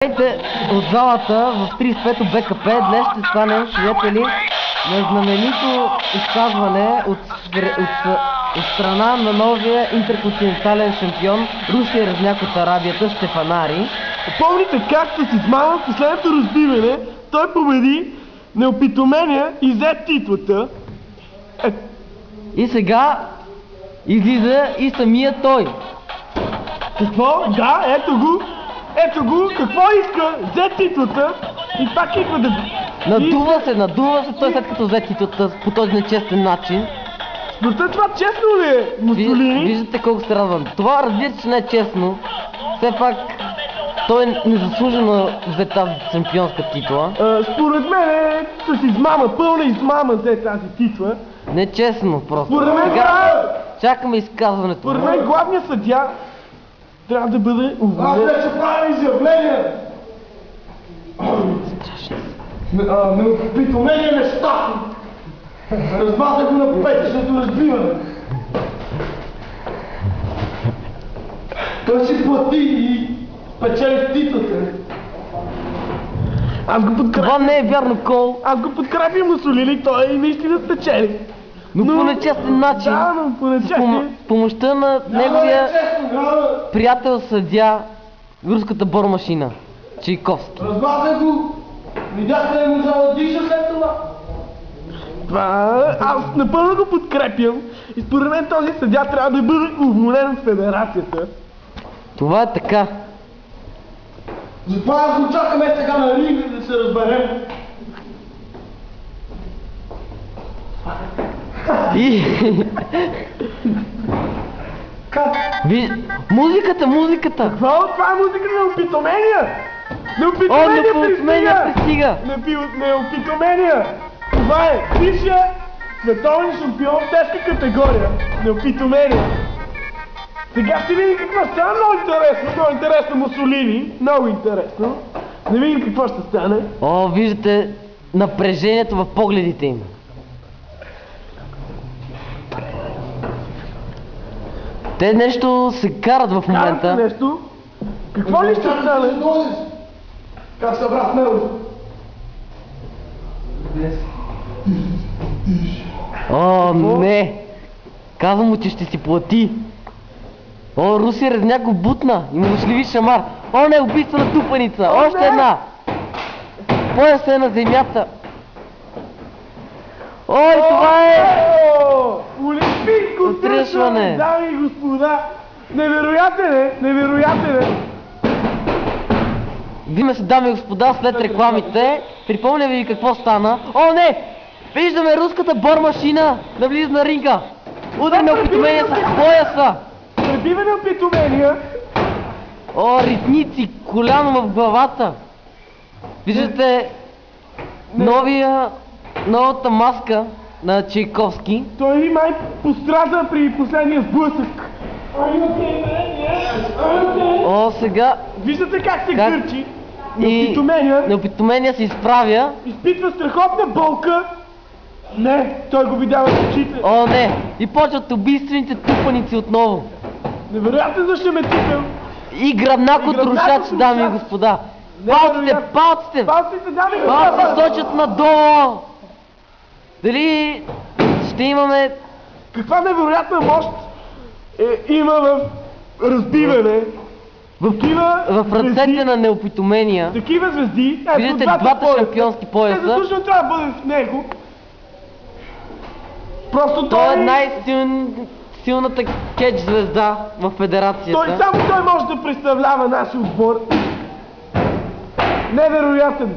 Здравейте от залата в 35-то БКП. Днес ще станем свидетели на знаменито изказване от страна на новия интерконтинентален шампион Русия Резняк от Арабията Стефанари. Помните как с измама в последното разбиване той победи неопитомения и взе титлата. И сега излиза и самия той. Какво? Да, ето го. Ето го, какво иска? Взе титлата и пак идва да... Надува се той след като взе титлата по този нечестен начин. Но това честно ли е, Мусолини? Виждате колко се радвам. Това разбира се, че не е честно. Все пак той незаслужено взе тази шампионска титла. Според мен е с измама, пълна измама взе тази титла. Нечестно просто. Според мен чакаме изказването. Според мен главният съдия трябва да бъде уволнен. Аз вече правя изявление! Неопитомение неща! Размазах го на петъчното разбиване. Той си плати и печели титлата. Аз го подкрепям. Това не е вярно, Кол. Аз го подкрепям, Мусолини, той наистина спечели. Но по нечестен начин. Да, но по нечестен. С помощта на неговия приятел съдия, руската бормашина, Чайковски. Размазах го! Видях да не можа да диша след това. Аз напълно го подкрепям и според мен този съдия трябва да бъде уволнен от федерацията. Това е така. Затова аз го чакаме сега на ринг да се разберем. И... Как? Музиката! Това е музика на опитомения! Неопитомения пристига! Неопитомения! Това е бившия световен шампион в тежка категория. Неопитомения! Сега ще видим какво стане. Много интересно Мусолини. Много интересно. Не видим какво ще стане. Виждате напрежението в погледите им. Те нещо се карат в момента. Карат нещо. Какво ли ще стане? Как се брат него? Не! Казвам му, че ще си плати. Русия Резняк го бутна и му дошли шамар. Не, убийствена тупаница! Още една! Пояс се на земята. Това е... Олимпийско отресване, дами и господа! Невероятен е! Виждаме се, дами и господа, след рекламите. Припомня ви какво стана. Не! Виждаме руската бормашина да влиза на ринга. Удар на опитомения с пояса. Пребива на опитомения. Ритници, коляно в главата. Виждате новата маска на Чайковски. Той май пострада при последния сблъсък. Сега... Виждате как се гърчи? Неопитомения се изправя. Изпитва страхотна болка. Не, той го видява в очите. Не! И почват убийствените тупаници отново. Невероятен защеметител. И гръбнак от рушач, дами и господа. Палците, дами и господа. Палците сочат надолу. Дали ще имаме... Каква невероятна мощ има в разбиване. В ръцете на неопитомения. Такива звезди. Виждате двата шампионски пояса. Те заслужено трябва да бъдат в него. Просто той е най-силната кетч звезда в федерацията. Само той може да представлява нашия отбор. Невероятен!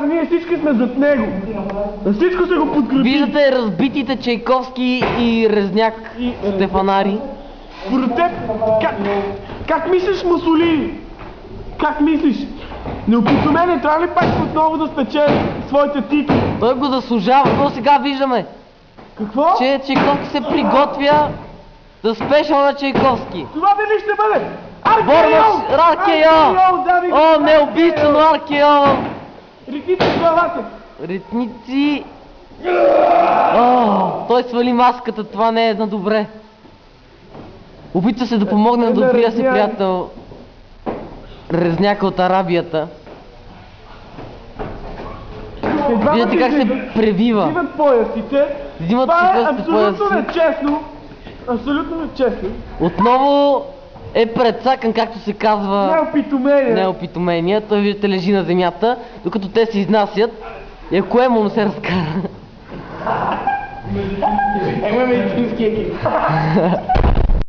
Ние всички сме зад него. На всичко се го подкрепи. Виждате разбитите Чайковски и Резняк Стефанари. Според теб, как мислиш, Мусолини? Как мислиш? Неопитомение трябва ли пак отново да спечели своите титли? Той го заслужава, но сега виждаме. Какво? Че Чайковски се приготвя да спешъл на Чайковски. Това дали ще бъде? RKO! Неубийствено RKO! Ритници в главата. Ритници... Той свали маската, това не е на добре. Опитва се да помогне на добрия си приятел резняка от Арабията. Виждате как се превива. Взимат поясите. Взимат Това е си абсолютно пояси. нечестно. Абсолютно нечестно. Отново е прецакан, както се казва, Неопитомение. неопитомения. Той, виждате, лежи на земята, докато те се изнасят. И ако Емо не се разкара. Емо е медицински екип.